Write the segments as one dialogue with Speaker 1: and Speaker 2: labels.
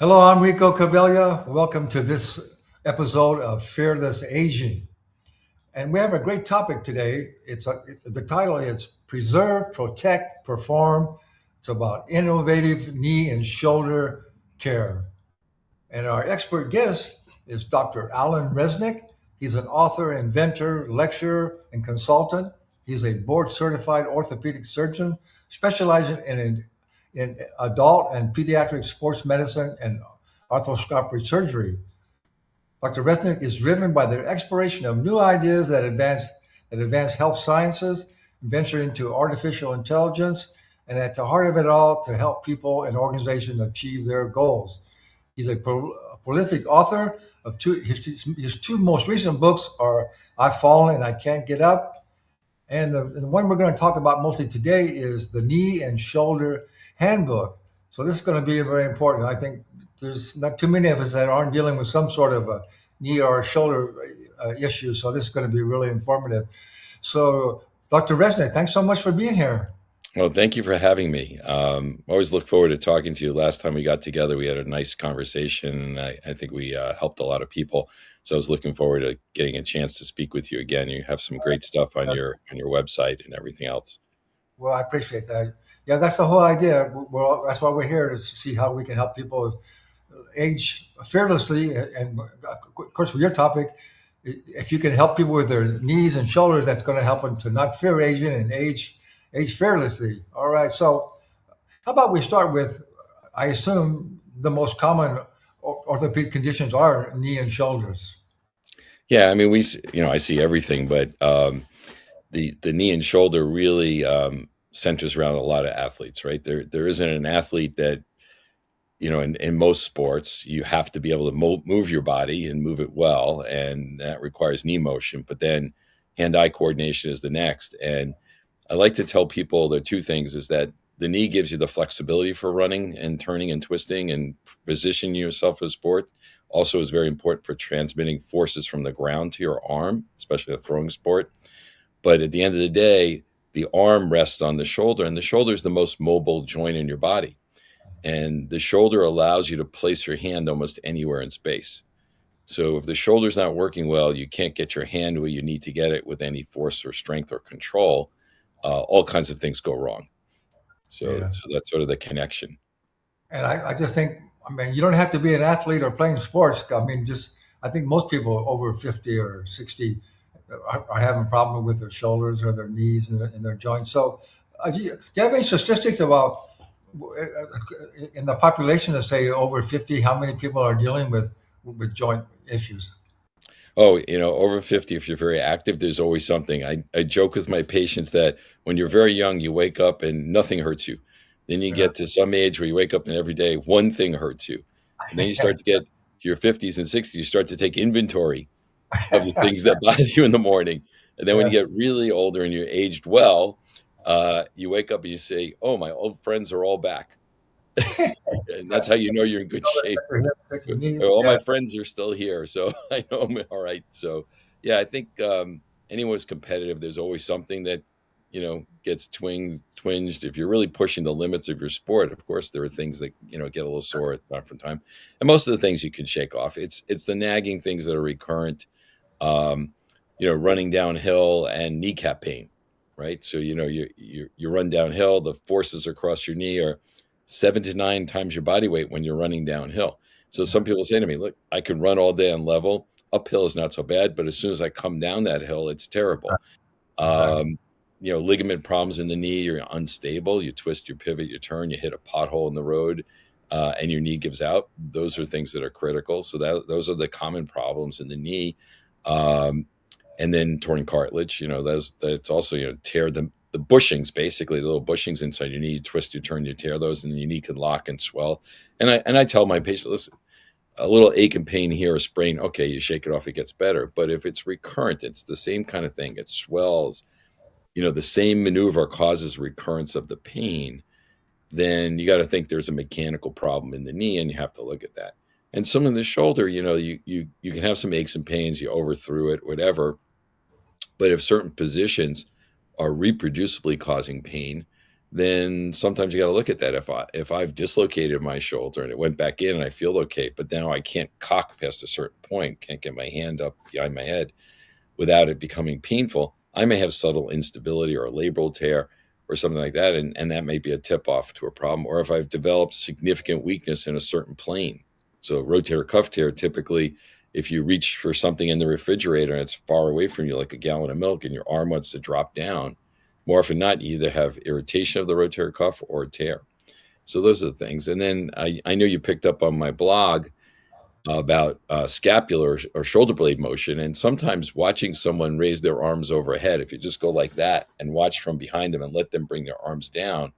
Speaker 1: Hello, I'm Rico Cavella. Welcome to this episode of Fearless Aging. And we have a great topic today. The title is Preserve, Protect, Perform. It's about innovative knee and shoulder care. And our expert guest is Dr. Alan Reznik. He's an author, inventor, lecturer, and consultant. He's a board certified orthopedic surgeon specializing in adult and pediatric sports medicine and arthroscopic surgery. Dr. Reznik is driven by the exploration of new ideas that advance health sciences, venture into artificial intelligence, and at the heart of it all, to help people and organizations achieve their goals. He's a prolific author of his two most recent books are I've Fallen and I Can't Get Up. And the one we're going to talk about mostly today is the Knee and Shoulder Handbook. So this is going to be very important. I think there's not too many of us that aren't dealing with some sort of a knee or shoulder issue. So this is going to be really informative. So Dr. Resnick, thanks so much for being here.
Speaker 2: Well, thank you for having me. Always look forward to talking to you. Last time we got together, we had a nice conversation, and I think we helped a lot of people. So I was looking forward to getting a chance to speak with you again. You have some great stuff on your website and everything else.
Speaker 1: Well, I appreciate that. Yeah, that's the whole idea. That's why we're here to see how we can help people age fearlessly. And of course, with your topic, if you can help people with their knees and shoulders, that's going to help them to not fear aging and age fearlessly. All right. So, how about we start with, I assume the most common orthopedic conditions are knee and shoulders.
Speaker 2: Yeah, I mean, I see everything, but the knee and shoulder really centers around a lot of athletes, right? There isn't an athlete that in most sports, you have to be able to move your body and move it well, and that requires knee motion. But then hand-eye coordination is the next. And I like to tell people the two things is that the knee gives you the flexibility for running and turning and twisting and positioning yourself for sport. Also is very important for transmitting forces from the ground to your arm, especially a throwing sport. But at the end of the day, the arm rests on the shoulder, and the shoulder is the most mobile joint in your body. And the shoulder allows you to place your hand almost anywhere in space. So if the shoulder's not working well, you can't get your hand where you need to get it with any force or strength or control. All kinds of things go wrong. So,
Speaker 1: Yeah.
Speaker 2: so that's sort of the connection.
Speaker 1: And I just think, I mean, you don't have to be an athlete or playing sports. I mean, I think most people over 50 or 60 are having problems with their shoulders or their knees and their joints. So, do you have any statistics about in the population of say over 50, how many people are dealing with joint issues?
Speaker 2: Oh, over 50, if you're very active, there's always something. I joke with my patients that when you're very young, you wake up and nothing hurts you. Then you
Speaker 1: Yeah.
Speaker 2: get to some age where you wake up and every day one thing hurts you. And then you start to get to your 50s and 60s, you start to take inventory of the things that bother you in the morning. And then when you
Speaker 1: Yeah.
Speaker 2: get really older and you're aged well, you wake up and you say, "Oh, my old friends are all back." And that's how you know you're in good shape.
Speaker 1: Check your hips, check your knees.
Speaker 2: All
Speaker 1: Yeah.
Speaker 2: my friends are still here, so I know I'm all right. So, yeah, I think anyone's competitive. There's always something that gets twinged. If you're really pushing the limits of your sport, of course, there are things that get a little sore time from time, and most of the things you can shake off. It's the nagging things that are recurrent. Um, running downhill and kneecap pain, right? So you run downhill, the forces across your knee are 7 to 9 times your body weight when you're running downhill. So some people say to me, look, I can run all day on level. Uphill is not so bad, but as soon as I come down that hill, it's terrible.
Speaker 1: Exactly.
Speaker 2: Ligament problems in the knee, you're unstable, you twist, you pivot, you turn, you hit a pothole in the road, and your knee gives out. Those are things that are critical. So those are the common problems in the knee. And then torn cartilage, that's also, tear the bushings, basically the little bushings inside your knee, you twist, you turn, you tear those, and your knee can lock and swell. And I tell my patients, listen, a little ache and pain here, a sprain, okay, you shake it off, it gets better. But if it's recurrent, it's the same kind of thing. It swells, the same maneuver causes recurrence of the pain, then you got to think there's a mechanical problem in the knee, and you have to look at that. And some in the shoulder, you can have some aches and pains, you overthrew it, whatever. But if certain positions are reproducibly causing pain, then sometimes you got to look at that. If I've dislocated my shoulder and it went back in and I feel okay, but now I can't cock past a certain point, can't get my hand up behind my head without it becoming painful, I may have subtle instability or a labral tear or something like that. And that may be a tip off to a problem. Or if I've developed significant weakness in a certain plane. So rotator cuff tear, typically, if you reach for something in the refrigerator and it's far away from you, like a gallon of milk, and your arm wants to drop down, more often than not, you either have irritation of the rotator cuff or a tear. So those are the things. And then I know you picked up on my blog about scapular or shoulder blade motion. And sometimes watching someone raise their arms overhead, if you just go like that and watch from behind them and let them bring their arms down,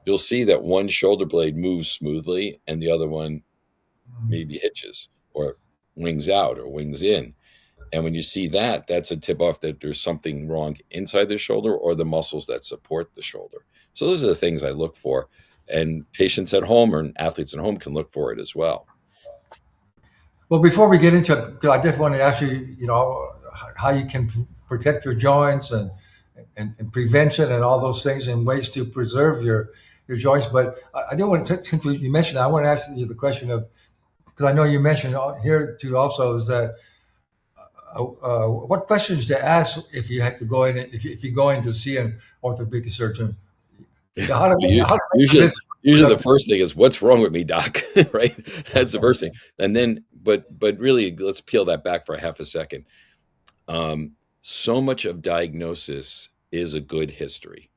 Speaker 2: you'll see that one shoulder blade moves smoothly and the other one maybe hitches or wings out or wings in. And when you see that, that's a tip off that there's something wrong inside the shoulder or the muscles that support the shoulder. So those are the things I look for. And patients at home or athletes at home can look for it as well.
Speaker 1: Well, before we get into it, 'cause I just want to ask you, how you can protect your joints and prevention and all those things and ways to preserve your joints. But I do want to, since you mentioned that, I want to ask you the question of, because I know you mentioned here too also, is that what questions to ask if you have to go in, if you go in to see an orthopedic surgeon? How to, how to make the
Speaker 2: Usually,
Speaker 1: visit
Speaker 2: usually the
Speaker 1: productive.
Speaker 2: first thing is, "What's wrong with me, doc?" Right? That's the first thing. And then, but really, let's peel that back for a half a second. So much of diagnosis is a good history.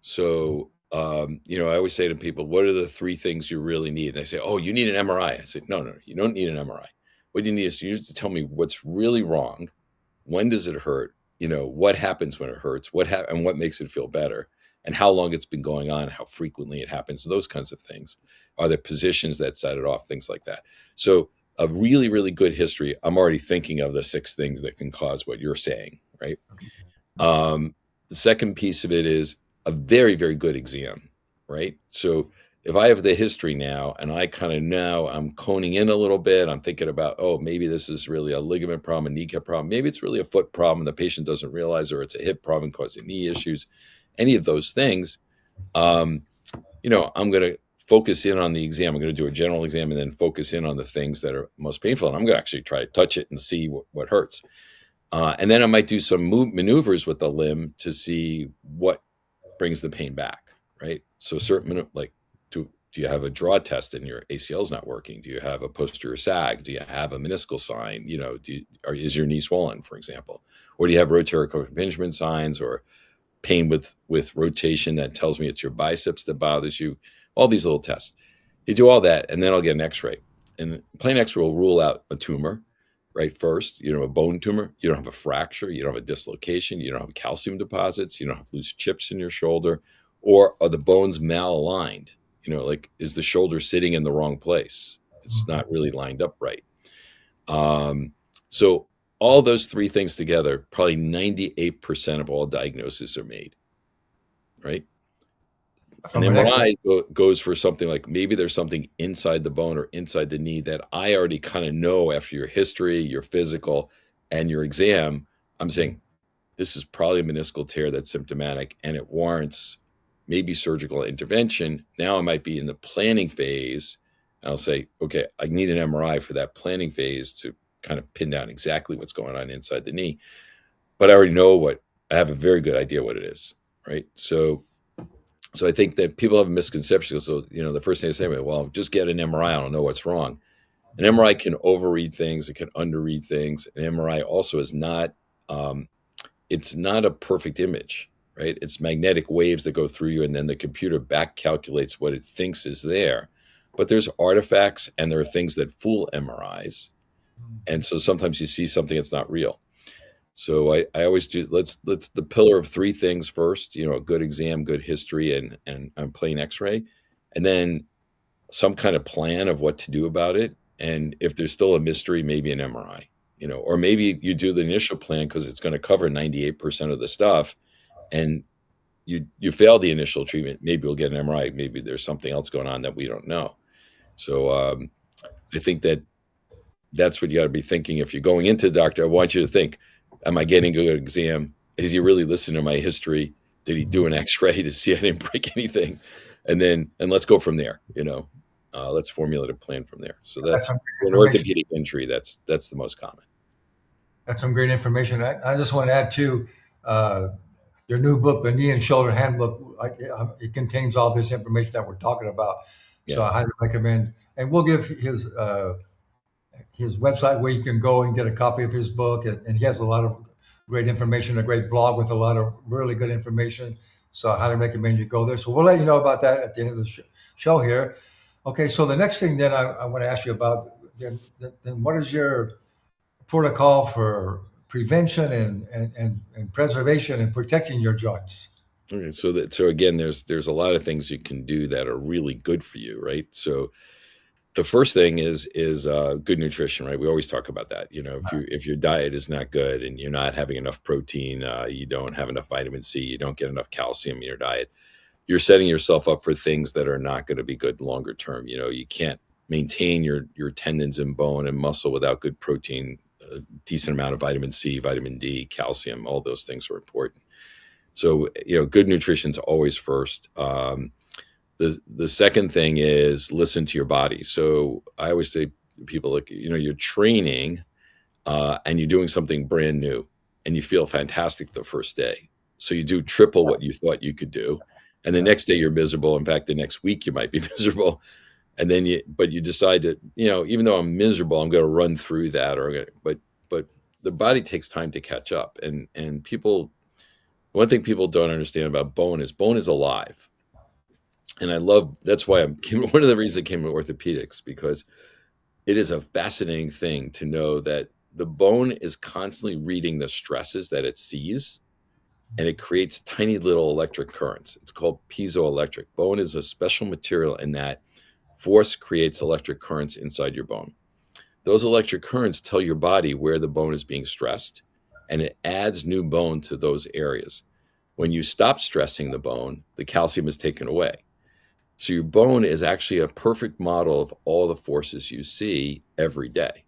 Speaker 2: So, I always say to people, "What are the three things you really need?" And they say, "Oh, you need an MRI." I say, "No, no, you don't need an MRI. What you need is you need to tell me what's really wrong. When does it hurt? What happens when it hurts? And what makes it feel better? And how long it's been going on? How frequently it happens? Those kinds of things. Are there positions that set it off? Things like that. So a really, really good history. I'm already thinking of the six things that can cause what you're saying, right? The second piece of it is a very, very good exam, right? So if I have the history now and I kind of know I'm coning in a little bit, I'm thinking about, oh, maybe this is really a ligament problem, a kneecap problem. Maybe it's really a foot problem. The patient doesn't realize, or it's a hip problem causing knee issues. Any of those things, I'm going to focus in on the exam. I'm going to do a general exam and then focus in on the things that are most painful. And I'm going to actually try to touch it and see what hurts. And then I might do some maneuvers with the limb to see what brings the pain back, right? So certain, like, do you have a draw test and your ACL is not working? Do you have a posterior sag? Do you have a meniscal sign? Is your knee swollen, for example? Or do you have rotator cuff impingement signs or pain with rotation that tells me it's your biceps that bothers you? All these little tests. You do all that, and then I'll get an x-ray. And plain x-ray will rule out a tumor, right? First, a bone tumor. You don't have a fracture. You don't have a dislocation. You don't have calcium deposits. You don't have loose chips in your shoulder. Or are the bones malaligned? Like, is the shoulder sitting in the wrong place? It's not really lined up right. So all those three things together, probably 98% of all diagnoses are made, right? An
Speaker 1: From an X-ray?
Speaker 2: MRI goes for something like maybe there's something inside the bone or inside the knee that I already kind of know after your history, your physical, and your exam. I'm saying this is probably a meniscal tear that's symptomatic and it warrants maybe surgical intervention. Now I might be in the planning phase. And I'll say, okay, I need an MRI for that planning phase to kind of pin down exactly what's going on inside the knee. But I already know I have a very good idea what it is, right? So I think that people have a misconception. So, the first thing they say, well, just get an MRI. I don't know what's wrong. An MRI can overread things. It can underread things. An MRI also is not, it's not a perfect image, right? It's magnetic waves that go through you, and then the computer back calculates what it thinks is there. But there's artifacts, and there are things that fool MRIs. And so sometimes you see something that's not real. So I always do, let's the pillar of three things first, a good exam, good history, and plain x-ray. And then some kind of plan of what to do about it. And if there's still a mystery, maybe an MRI, or maybe you do the initial plan because it's going to cover 98% of the stuff. And you fail the initial treatment, maybe we'll get an MRI. Maybe there's something else going on that we don't know. So I think that's what you got to be thinking. If you're going into the doctor, I want you to think, am I getting a good exam? Is he really listening to my history? Did he do an X-ray to see I didn't break anything? And let's go from there. Let's formulate a plan from there. So
Speaker 1: That's
Speaker 2: that's
Speaker 1: some
Speaker 2: an
Speaker 1: great information.
Speaker 2: orthopedic injury. That's the most common.
Speaker 1: That's some great information. I just want to add too, uh, your new book, the Knee and Shoulder Handbook. It contains all this information that we're talking about. So
Speaker 2: Yeah.
Speaker 1: I highly recommend. And we'll give his website where you can go and get a copy of his book, and he has a lot of great information, a great blog with a lot of really good information. So I highly recommend you go there. So we'll let you know about that at the end of the show here. Okay, so the next thing then I want to ask you about, then what is your protocol for prevention and preservation and protecting your joints?
Speaker 2: Okay. So again, there's a lot of things you can do that are really good for you, right? So the first thing is good nutrition, right? We always talk about that. If your diet is not good and you're not having enough protein, you don't have enough vitamin C, you don't get enough calcium in your diet, you're setting yourself up for things that are not going to be good longer term. You can't maintain your tendons and bone and muscle without good protein, a decent amount of vitamin C, vitamin D, calcium. All those things are important. So good nutrition's always first. The second thing is listen to your body. So I always say to people, like, you're training and you're doing something brand new and you feel fantastic the first day. So you do triple what you thought you could do. And the next day you're miserable. In fact, the next week you might be miserable. And then you decide to, even though I'm miserable, I'm going to run through that but the body takes time to catch up. And one thing people don't understand about bone is alive. And that's why one of the reasons I came to orthopedics, because it is a fascinating thing to know that the bone is constantly reading the stresses that it sees, and it creates tiny little electric currents. It's called piezoelectric. Bone is a special material in that force creates electric currents inside your bone. Those electric currents tell your body where the bone is being stressed, and it adds new bone to those areas. When you stop stressing the bone, the calcium is taken away. So your bone is actually a perfect model of all the forces you see every day.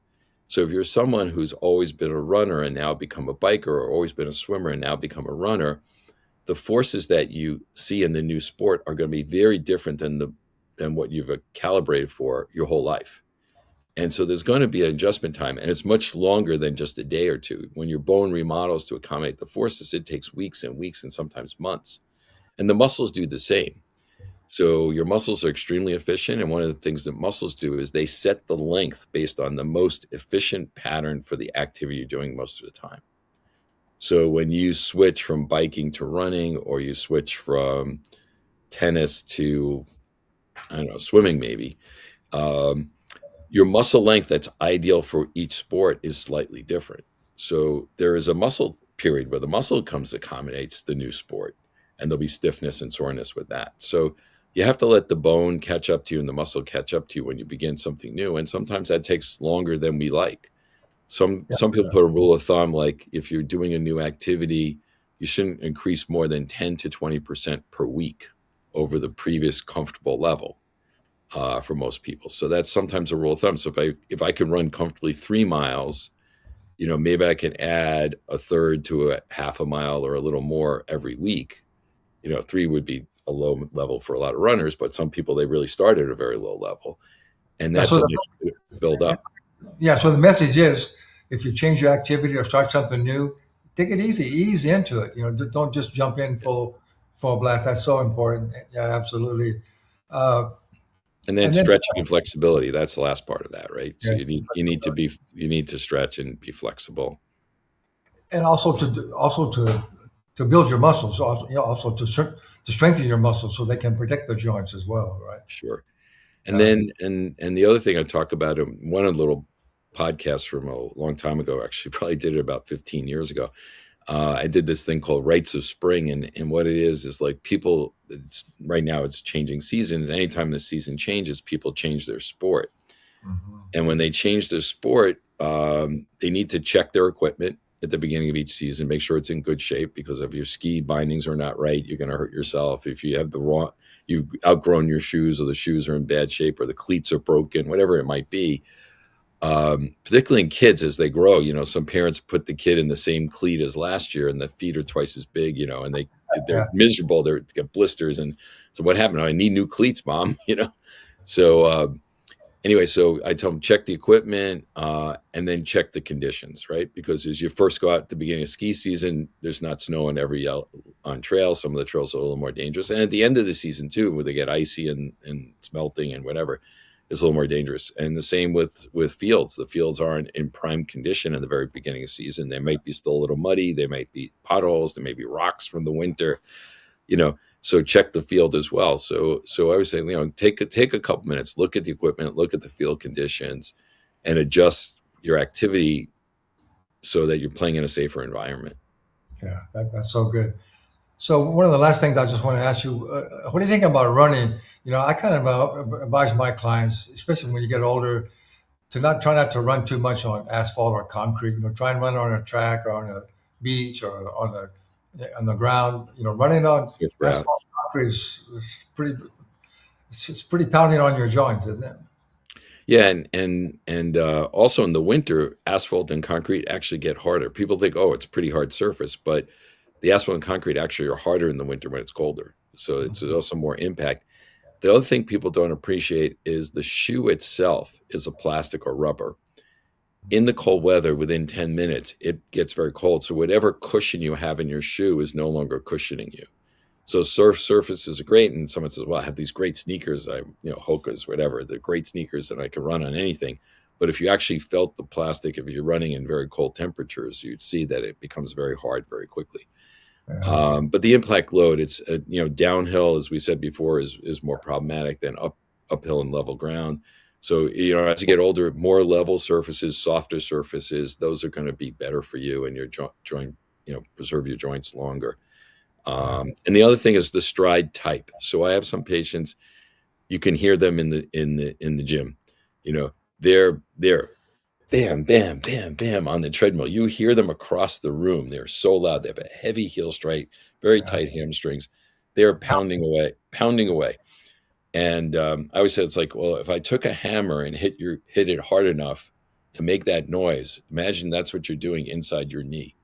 Speaker 2: So if you're someone who's always been a runner and now become a biker, or always been a swimmer and now become a runner, the forces that you see in the new sport are going to be very different than what you've calibrated for your whole life. And so there's going to be an adjustment time, and it's much longer than just a day or two. When your bone remodels to accommodate the forces, it takes weeks and weeks and sometimes months. And the muscles do the same. So your muscles are extremely efficient. And one of the things that muscles do is they set the length based on the most efficient pattern for the activity you're doing most of the time. So when you switch from biking to running, or you switch from tennis to, I don't know, swimming maybe, your muscle length that's ideal for each sport is slightly different. So there is a muscle period where the muscle accommodates the new sport, and there'll be stiffness and soreness with that. So you have to let the bone catch up to you and the muscle catch up to you when you begin something new. And sometimes that takes longer than we like. Some people put a rule of thumb, like if you're doing a new activity, you shouldn't increase more than 10 to 20% per week over the previous comfortable level for most people. So that's sometimes a rule of thumb. So if I can run comfortably 3 miles, maybe I can add a third to a half a mile or a little more every week. 3 would be a low level for a lot of runners, but some people, they really start at a very low level, and that's a nice way to build up.
Speaker 1: Yeah. So the message is, if you change your activity or start something new, take it easy, ease into it. Don't just jump in full blast. That's so important. Yeah, absolutely. Uh,
Speaker 2: And then
Speaker 1: and then,
Speaker 2: stretching and flexibility, that's the last part of that, right? So
Speaker 1: yeah,
Speaker 2: you need to stretch and be flexible.
Speaker 1: and also to build your muscles, also to strengthen your muscles so they can protect the joints as well, right?
Speaker 2: Sure. And
Speaker 1: Uh,
Speaker 2: then and the other thing I talk about in one of the little podcasts from a long time ago, actually probably did it about 15 years ago. I did this thing called Rites of Spring, and what it is like people. Right now it's changing seasons. Anytime the season changes, people change their sport,
Speaker 1: mhm.
Speaker 2: and when they change their sport, they need to check their equipment at the beginning of each season, make sure it's in good shape, because if your ski bindings are not right, you're going to hurt yourself. If you have you've outgrown your shoes, or the shoes are in bad shape, or the cleats are broken, whatever it might be. Particularly in kids as they grow, some parents put the kid in the same cleat as last year, and the feet are twice as big, and they're miserable. They get blisters, and so what happened? I need new cleats, Mom. So anyway, so I tell them check the equipment and then check the conditions, right? Because as you first go out at the beginning of ski season, there's not snow on trails. Some of the trails are a little more dangerous, and at the end of the season too, where they get icy and it's melting and whatever, it's a little more dangerous. And the same with fields. The fields aren't in prime condition in the very beginning of season. They might be still a little muddy. They might be potholes. There may be rocks from the winter. So check the field as well. So I would say, take a couple minutes, look at the equipment, look at the field conditions, and adjust your activity so that you're playing in a safer environment.
Speaker 1: Yeah, that's so good. So one of the last things I just want to ask you, what do you think about running? I kind of advise my clients, especially when you get older, to try not to run too much on asphalt or concrete. Try and run on a track or on a beach or on the ground. Running on
Speaker 2: Surf ground.
Speaker 1: asphalt concrete is pretty. It's pretty pounding on your joints, isn't it?
Speaker 2: Yeah, and also in the winter, asphalt and concrete actually get harder. People think, oh, it's a pretty hard surface, but the asphalt and concrete actually are harder in the winter when it's colder. So it's also more impact. The other thing people don't appreciate is the shoe itself is a plastic or rubber. In the cold weather, within 10 minutes, it gets very cold. So whatever cushion you have in your shoe is no longer cushioning you. So surf surfaces are great. And someone says, well, I have these great sneakers, Hoka's, whatever. They're great sneakers that I can run on anything. But if you actually felt the plastic, if you're running in very cold temperatures, you'd see that it becomes very hard very quickly. But the impact load, it's downhill, as we said before, is more problematic than uphill and level ground. So as you get older, more level surfaces, softer surfaces, those are going to be better for you and your joint, preserve your joints longer. And the other thing is the stride type. So I have some patients, you can hear them in the gym. They're bam, bam, bam, bam on the treadmill. You hear them across the room. They're so loud. They have a heavy heel strike, very tight hamstrings. They're pounding away. And I always say, it's like, well, if I took a hammer and hit it hard enough to make that noise, imagine that's what you're doing inside your knee,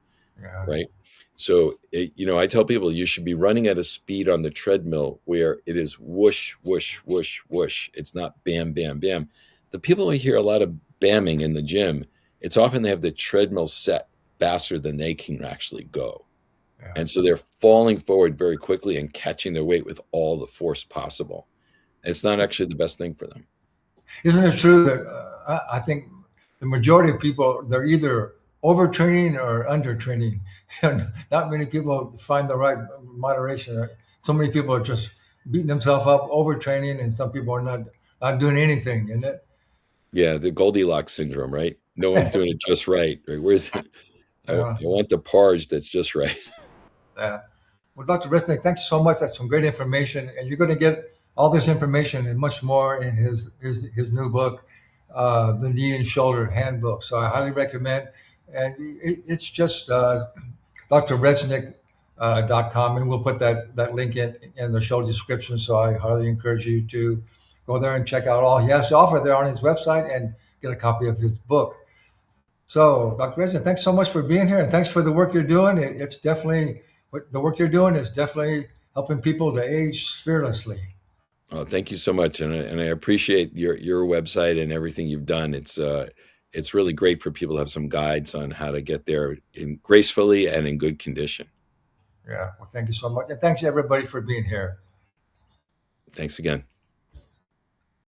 Speaker 2: right? So, I tell people you should be running at a speed on the treadmill where it is whoosh, whoosh, whoosh, whoosh. It's not bam, bam, bam. The people who hear a lot of bamming in the gym, it's often they have the treadmill set faster than they can actually go. Yeah. And so they're falling forward very quickly and catching their weight with all the force possible. And it's not actually the best thing for them.
Speaker 1: Isn't it true that I think the majority of people, they're either overtraining or undertraining? And not many people find the right moderation. So many people are just beating themselves up, overtraining, and some people are not doing anything, isn't it?
Speaker 2: Yeah, the Goldilocks syndrome, right? No one's doing it just right. Where's it? I want the porridge that's just right.
Speaker 1: Yeah. Well, Dr. Reznik, thanks so much. That's some great information, and you're going to get all this information and much more in his new book, the Knee and Shoulder Handbook. So I highly recommend. And it's just drreznik.com, and we'll put that link in the show description. So I highly encourage you to go there and check out all he has to offer there on his website and get a copy of his book. So, Dr. Reznik, thanks so much for being here, and thanks for the work you're doing. It's definitely, the work you're doing is definitely helping people to age fearlessly.
Speaker 2: Oh, thank you so much, and I appreciate your website and everything you've done. It's really great for people to have some guides on how to get there gracefully and in good condition.
Speaker 1: Yeah, well, thank you so much, and thanks everybody for being here.
Speaker 2: Thanks again.